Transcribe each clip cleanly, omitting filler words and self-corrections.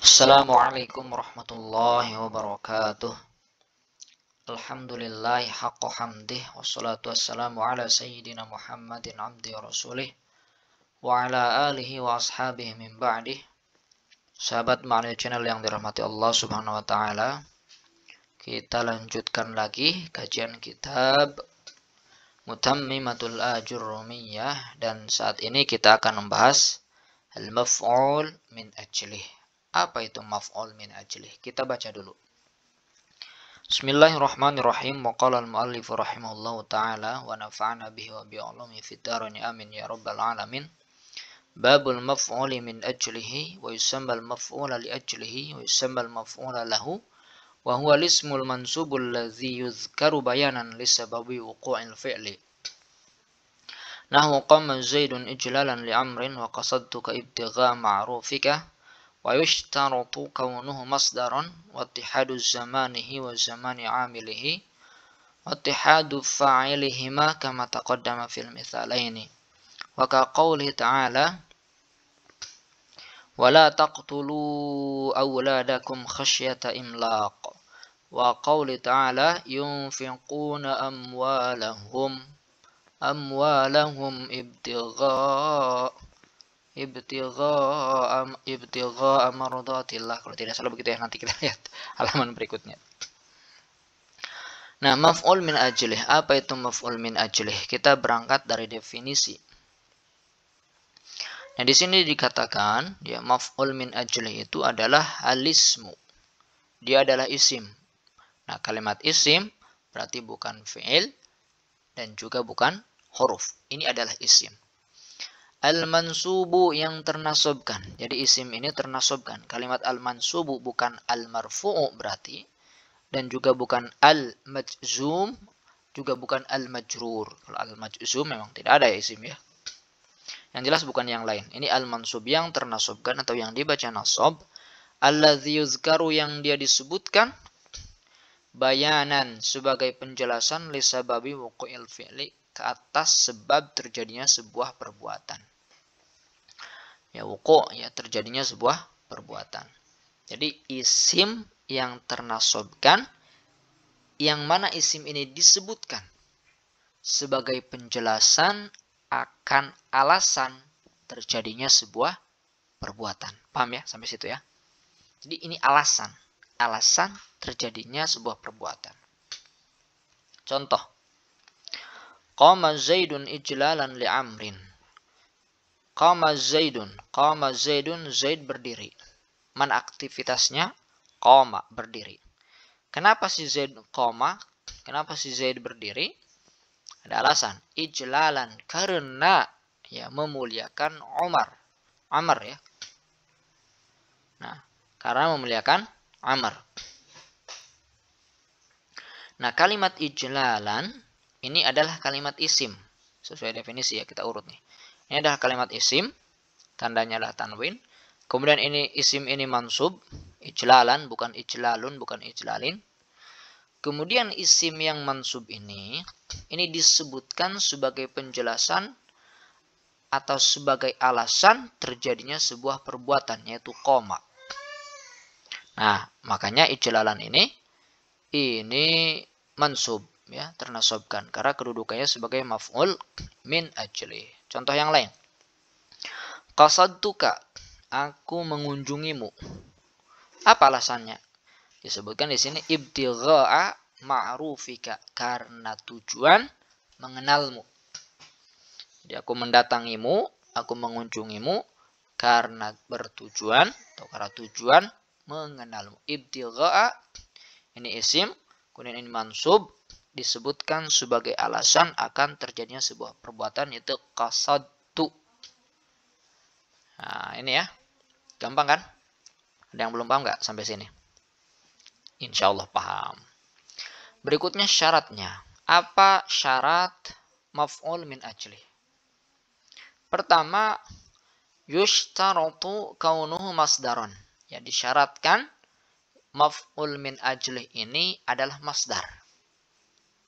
Assalamualaikum warahmatullahi wabarakatuh. Alhamdulillahi haqqa hamdih. Wassalatu wassalamu ala sayyidina Muhammadin abdi wa rasulih. Wa ala alihi wa ashabihi min ba'dih. Sahabat Ma'alil Channel yang dirahmati Allah subhanahu wa ta'ala. Kita lanjutkan lagi kajian kitab Mutammimatul Ajurrumiyah. Dan saat ini kita akan membahas Al-Maf'ul min ajlih. Apa itu maf'ul min ajlih? Kita baca dulu. Bismillahirrahmanirrahim. Wa qala al-muallif rahimahullahu ta'ala wa nafa'ana bihi wa bi'ulumi fid dharain amin ya rabbal alamin. Babul maf'uli min ajlihi wa yusamma al-maf'ula li ajlihi wa yusamma al-maf'ula lahu wa huwa al-ismul mansubul ladzi yuzkaru bayanan li sababi wuqu'il fi'li. Nahwu qama Zaidun ijlalan li amrin wa qasadtuka ibtigha ma'rufika. ويشترط كونه مصدرا واتحاد زمانه وزمان عامله واتحاد فاعلهما كما تقدم في المثالين وكقوله تعالى ولا تقتلوا أولادكم خشية إملاق وقوله تعالى ينفقون أموالهم ibtigha mardatillah. Kalau tidak salah begitu ya, nanti kita lihat halaman berikutnya. Nah, maf'ul min ajlih. Apa itu maf'ul min ajlih? Kita berangkat dari definisi. Nah, di sini dikatakan ya maf'ul min ajlih itu adalah alismu. Dia adalah isim. Nah, kalimat isim berarti bukan fi'il dan juga bukan huruf. Ini adalah isim. Al-mansubu yang ternasobkan. Jadi isim ini ternasobkan. Kalimat al-mansubu bukan al-marfu'u berarti. Dan juga bukan al-majzum. Juga bukan al-majrur. Kalau al-majzum memang tidak ada ya isim ya. Yang jelas bukan yang lain. Ini al-mansub yang ternasobkan atau yang dibaca nasob. Alladzi yuzkaru yang dia disebutkan. Bayanan sebagai penjelasan li sababi wuqu'il fi'li. Ke atas sebab terjadinya sebuah perbuatan. Ya wuku' ya terjadinya sebuah perbuatan. Jadi isim yang ternasobkan yang mana isim ini disebutkan sebagai penjelasan akan alasan terjadinya sebuah perbuatan. Paham ya sampai situ ya? Jadi ini alasan terjadinya sebuah perbuatan. Contoh Qama Zaidun ijlalan li amrin. Qama Zaidun, Zaid berdiri. Mana aktivitasnya? Qama, berdiri. Kenapa si Zaid qama? Kenapa si Zaid berdiri? Ada alasan. Ijlalan, karena ya memuliakan Amr ya. Nah, karena memuliakan Amr. Nah, kalimat ijlalan ini adalah kalimat isim. Sesuai definisi ya, kita urut nih. Ini adalah kalimat isim. Tandanya adalah tanwin. Kemudian ini isim ini mansub. Ijlalan, bukan ijlalun, bukan ijlalin. Kemudian isim yang mansub ini disebutkan sebagai penjelasan atau sebagai alasan terjadinya sebuah perbuatan, yaitu qoma. Nah, makanya ijlalan ini mansub. Ya, ternasobkan karena kedudukannya sebagai maf'ul min ajli. Contoh yang lain. Qasadtuka, aku mengunjungimu. Apa alasannya? Disebutkan di sini ibtigha'a ma'rufika, karena tujuan mengenalmu. Jadi aku mendatangimu, aku mengunjungimu karena bertujuan atau karena tujuan mengenalmu. Ibtigha'a ini isim, kemudian ini mansub disebutkan sebagai alasan akan terjadinya sebuah perbuatan, yaitu qasadtu. Nah, ini ya. Gampang kan? Ada yang belum paham nggak sampai sini? Insya Allah paham. Berikutnya syaratnya. Apa syarat maf'ul min ajli? Pertama, yushtaratu kaunuhu masdaron. Ya, disyaratkan maf'ul min ajli ini adalah masdar.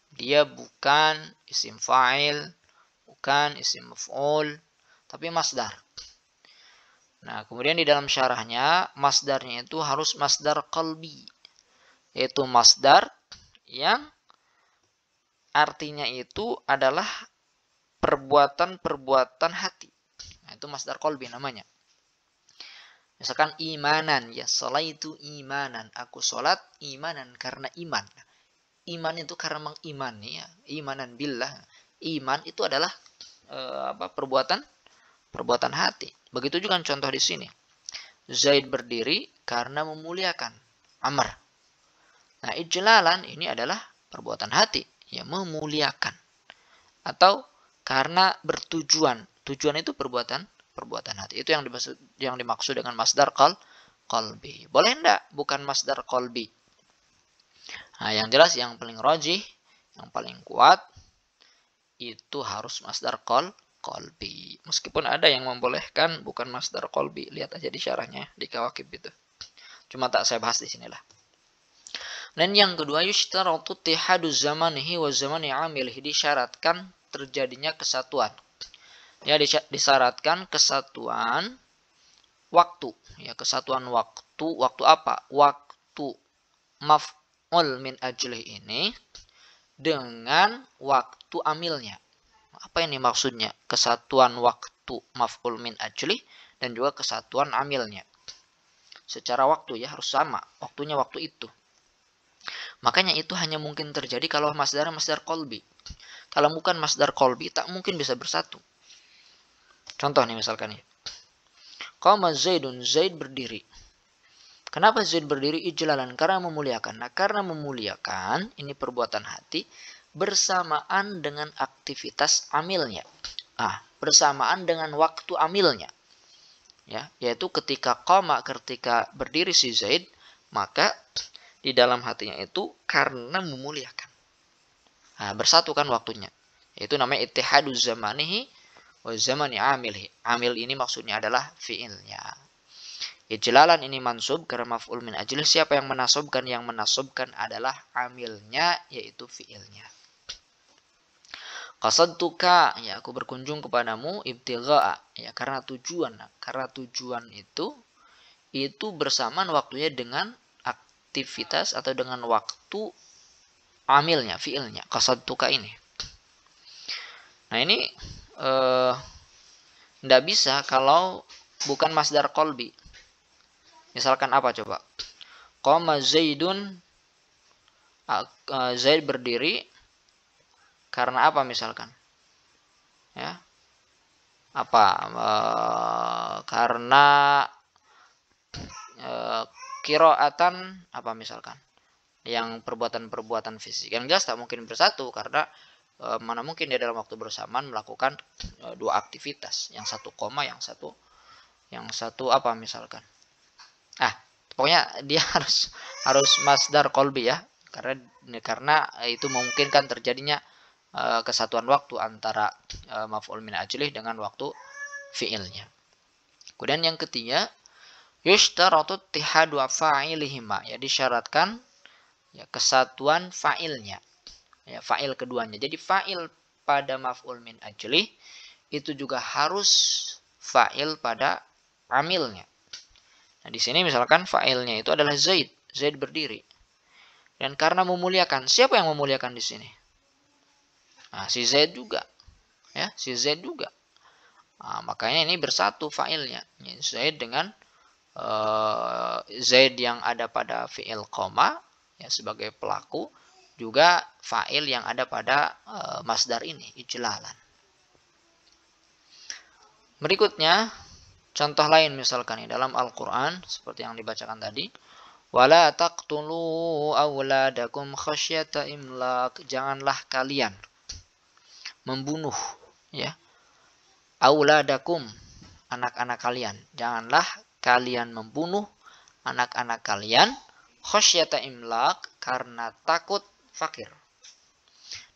Dia bukan isim fa'il, bukan isim maf'ul, tapi masdar. Nah, kemudian di dalam syarahnya, masdarnya itu harus masdar qalbi. Yaitu masdar yang artinya itu adalah perbuatan-perbuatan hati. Nah, itu masdar qalbi namanya. Misalkan imanan, ya sholaitu imanan. Aku sholat imanan karena iman. Iman itu karena mengimani, ya. Imanan billah. Iman itu adalah perbuatan hati. Begitu juga contoh di sini. Zaid berdiri karena memuliakan Amr. Nah, ijlalan ini adalah perbuatan hati, ya memuliakan. Atau karena bertujuan. Tujuan itu perbuatan hati. Itu yang dimaksud dengan masdar qalbi. Boleh enggak bukan masdar qalbi? Nah, yang jelas yang paling rajih, yang paling kuat itu harus masdar qalbi. Meskipun ada yang membolehkan bukan masdar qalbi. Lihat aja di syarahnya di Kawakib itu. Cuma tak saya bahas di sinilah. Dan yang kedua, yushtaratu ittihadu zamanihi wa zamani amilihi, disyaratkan terjadinya kesatuan. Ya, disyaratkan kesatuan waktu. Ya, kesatuan waktu. Waktu apa? Waktu maf'ul min ajlih ini dengan waktu amilnya. Apa ini maksudnya? Kesatuan waktu maf'ul min ajlih dan juga kesatuan amilnya. Secara waktu ya harus sama. Waktunya waktu itu. Makanya itu hanya mungkin terjadi kalau masdar qalbi. Kalau bukan masdar qalbi, tak mungkin bisa bersatu. Contoh nih misalkan ya. Qama Zaidun, Zaid berdiri. Kenapa Zaid berdiri? Ijlalan, karena memuliakan. Nah, karena memuliakan, ini perbuatan hati, bersamaan dengan aktivitas amilnya. Bersamaan dengan waktu amilnya. Ya, yaitu ketika qama, ketika berdiri si Zaid, maka di dalam hatinya itu karena memuliakan. Nah, bersatu kan waktunya. Itu namanya ittihadu zamanihi wa zamani amilhi. Amil ini maksudnya adalah fi'ilnya. Ijlalan ini mansub karena maf'ul min ajlih. Siapa yang menasabkan? Yang menasabkan adalah amilnya, yaitu fi'ilnya. Qasadtuka, ya aku berkunjung kepadamu, ibtigha'a, ya karena tujuan. Karena tujuan itu bersamaan waktunya dengan aktivitas atau dengan waktu amilnya, fiilnya, qasadtuka ini. Nah, ini tidak bisa kalau bukan masdar qalbi. Misalkan apa coba? Qama Zaidun, Zaid berdiri karena apa misalkan? Ya. Apa? Karena qiraatan apa misalkan? Yang perbuatan-perbuatan fisik. Yang jelas tak mungkin bersatu karena mana mungkin dia dalam waktu bersamaan melakukan dua aktivitas, yang satu koma, yang satu apa misalkan. Pokoknya dia harus masdar qalbi ya, karena itu memungkinkan terjadinya kesatuan waktu antara maf'ul min ajlih dengan waktu fi'ilnya. Kemudian yang ketiga, yushtaratu ittihadu fa'ilihima, ya disyaratkan ya kesatuan fa'ilnya, ya fa'il keduanya. Jadi fa'il pada maf'ul min ajlih itu juga harus fa'il pada amilnya. Nah, di sini misalkan fa'ilnya itu adalah Zaid. Zaid berdiri. Dan karena memuliakan, siapa yang memuliakan di sini? Nah, si Zaid juga. Ya, si Zaid juga. Nah, makanya ini bersatu fa'ilnya. Zaid dengan Zaid yang ada pada fi'il qoma, ya sebagai pelaku, juga fa'il yang ada pada masdar ini, ijlalan. Berikutnya, contoh lain misalkan dalam Al-Quran, seperti yang dibacakan tadi. Wala taqtulu awladakum khasyata imlaq. Janganlah kalian membunuh, ya, awladakum, anak-anak kalian. Janganlah kalian membunuh anak-anak kalian khasyata imlaq, karena takut fakir.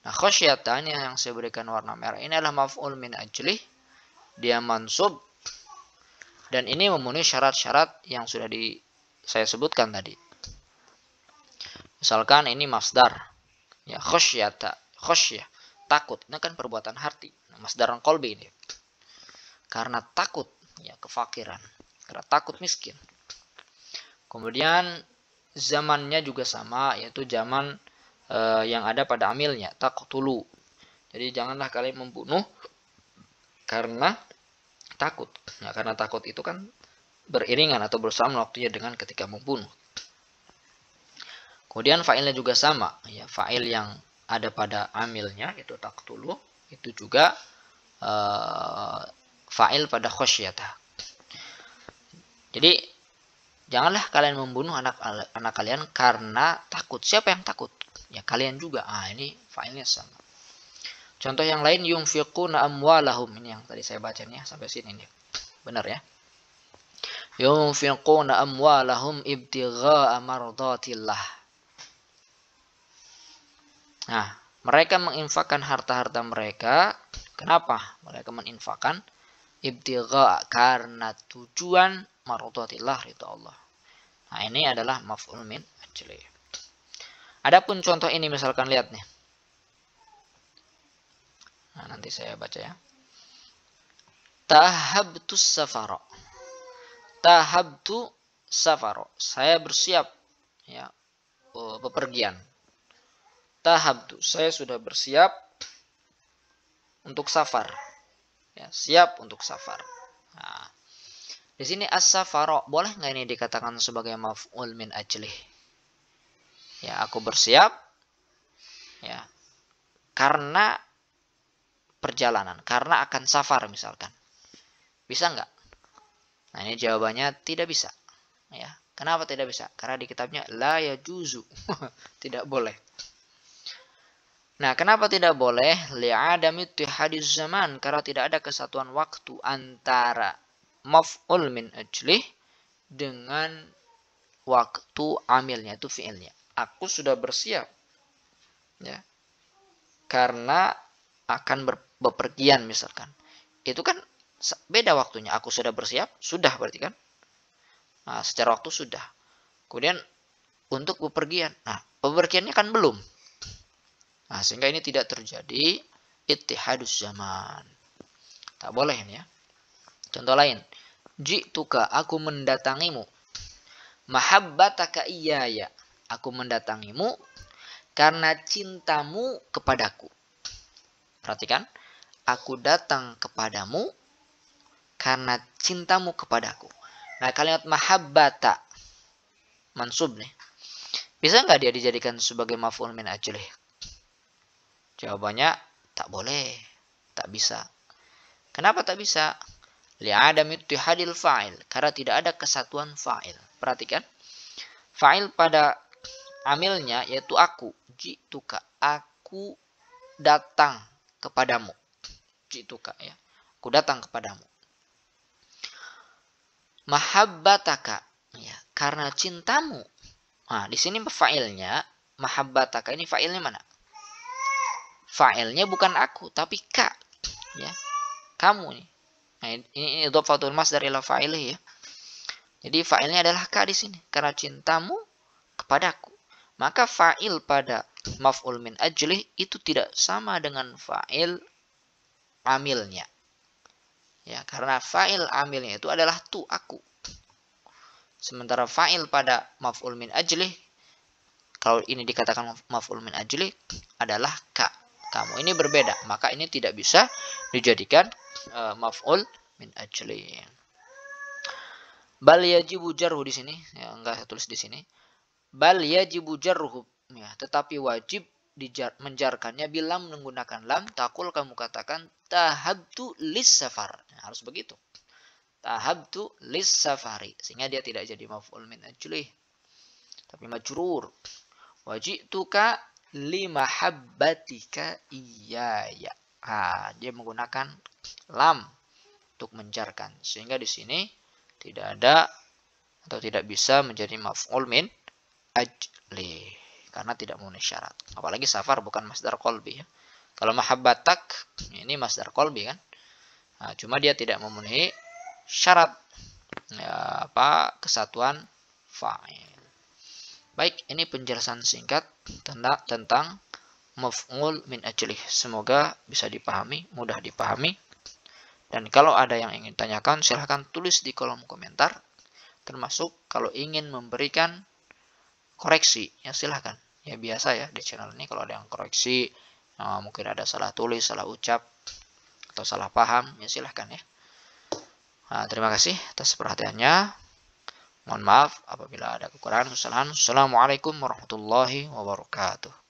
Nah, khasyata ini yang saya berikan warna merah, ini adalah maf'ul min ajlih, dia mansub, dan ini memenuhi syarat-syarat yang sudah saya sebutkan tadi. Misalkan ini masdar, ya khasyata, khasyah, takut, ini kan perbuatan hati. Masdaran qalbi ini, karena takut ya kefakiran. karena takut miskin. Kemudian zamannya juga sama, yaitu zaman yang ada pada amilnya, taqtulu. Jadi janganlah kalian membunuh karena takut. Ya, karena takut itu kan beriringan atau bersama waktunya dengan ketika membunuh. Kemudian fa'ilnya juga sama, ya, fa'il yang ada pada amilnya itu taqtulu, itu juga fa'il pada khasyata. Jadi janganlah kalian membunuh anak kalian karena takut. Siapa yang takut? Ya kalian juga. Ini fa'ilnya sama. Contoh yang lain, yunfiquna amwalahum, ini yang tadi saya baca nih ya, sampai sini nih. Benar ya? Yunfiquna amwalahum ibtigha'a mardatillah. Nah, mereka menginfakkan harta-harta mereka. Kenapa mereka menginfakkan? Ibtigha', karena tujuan mardatillah, ridha Allah. Nah, ini adalah maf'ul min ajli. Adapun contoh ini misalkan lihat nih. Nah, nanti saya baca ya. Tahabtu safara. Tahabtu safara. Saya bersiap ya, bepergian. Tahabtu, saya sudah bersiap untuk safar. Ya, siap untuk safar. Nah, di sini as-safara, boleh nggak ini dikatakan sebagai maf'ul min ajlih? Ya, aku bersiap ya karena perjalanan, karena akan safar misalkan. Bisa nggak? Nah, ini jawabannya tidak bisa. Ya, kenapa tidak bisa? Karena di kitabnya la yajuzu. Tidak boleh. Nah, kenapa tidak boleh? Li'adami ittihadiz zaman, karena tidak ada kesatuan waktu antara maf'ul min ajlih dengan waktu amilnya, itu fi'ilnya. Aku sudah bersiap ya karena akan bepergian misalkan. Itu kan beda waktunya. Aku sudah bersiap, sudah berarti kan? Nah, secara waktu sudah. Kemudian untuk bepergian. Nah, bepergiannya kan belum. Nah, sehingga ini tidak terjadi ittihadus zaman. Tak boleh ini ya. Contoh lain. Ji'tuka, aku mendatangimu. Mahabbataka iyaya, aku mendatangimu karena cintamu kepadaku. Perhatikan. Aku datang kepadamu karena cintamu kepadaku. Nah, kalimat mahabbata mansub nih. Bisa nggak dia dijadikan sebagai maf'ul min ajlih? Jawabannya tak boleh, tak bisa. Kenapa tak bisa? Li'adami ittihadil fa'il, karena tidak ada kesatuan fa'il. Perhatikan. Fa'il pada amilnya yaitu aku. Ji'tuka, aku datang kepadamu. Ji'tuka ya. Aku datang kepadamu. Mahabbataka ya, karena cintamu. Nah, di sini fa'ilnya mahabbataka, ini fa'ilnya mana? Fa'ilnya bukan aku, tapi ka. Ya. Kamu nih. Nah, ini idhofatul masdar ila fa'ilih ya. Jadi fa'ilnya adalah ka di sini karena cintamu kepadaku. Maka fa'il pada maf'ul min ajlih itu tidak sama dengan fa'il amilnya. Ya, karena fa'il amilnya itu adalah tu, aku. Sementara fa'il pada maf'ul min ajlih, kalau ini dikatakan maf'ul min ajlih adalah ka. Kamu, ini berbeda, maka ini tidak bisa dijadikan maf'ul min ajlih. Bal yajibu jarhu di sini, ya enggak saya tulis di sini. Bal yajibu jarhu, ya, tetapi wajib menjarkannya bila menggunakan lam. Takul, kamu katakan tahabtu lis safar. Nah, harus begitu. Tahabtu lis safari, sehingga dia tidak jadi maf'ul min ajlih tapi majrur. Wajituka limahabbatika iyaya. Dia menggunakan lam untuk menjarkan, sehingga di sini tidak ada atau tidak bisa menjadi maf'ul min ajli karena tidak memenuhi syarat. Apalagi safar bukan masdar qalbi ya. Kalau mahabbatak ini masdar qalbi kan. Nah, cuma dia tidak memenuhi syarat ya, kesatuan fa'il. Baik, ini penjelasan singkat tentang maf'ul min ajlih. Semoga bisa dipahami, mudah dipahami. Dan kalau ada yang ingin tanyakan, silahkan tulis di kolom komentar. Termasuk kalau ingin memberikan koreksi, ya silahkan. Ya biasa ya di channel ini kalau ada yang koreksi, mungkin ada salah tulis, salah ucap, atau salah paham, ya silahkan ya. Nah, terima kasih atas perhatiannya. Mohon maaf apabila ada kekurangan, kesalahan. Assalamualaikum warahmatullahi wabarakatuh.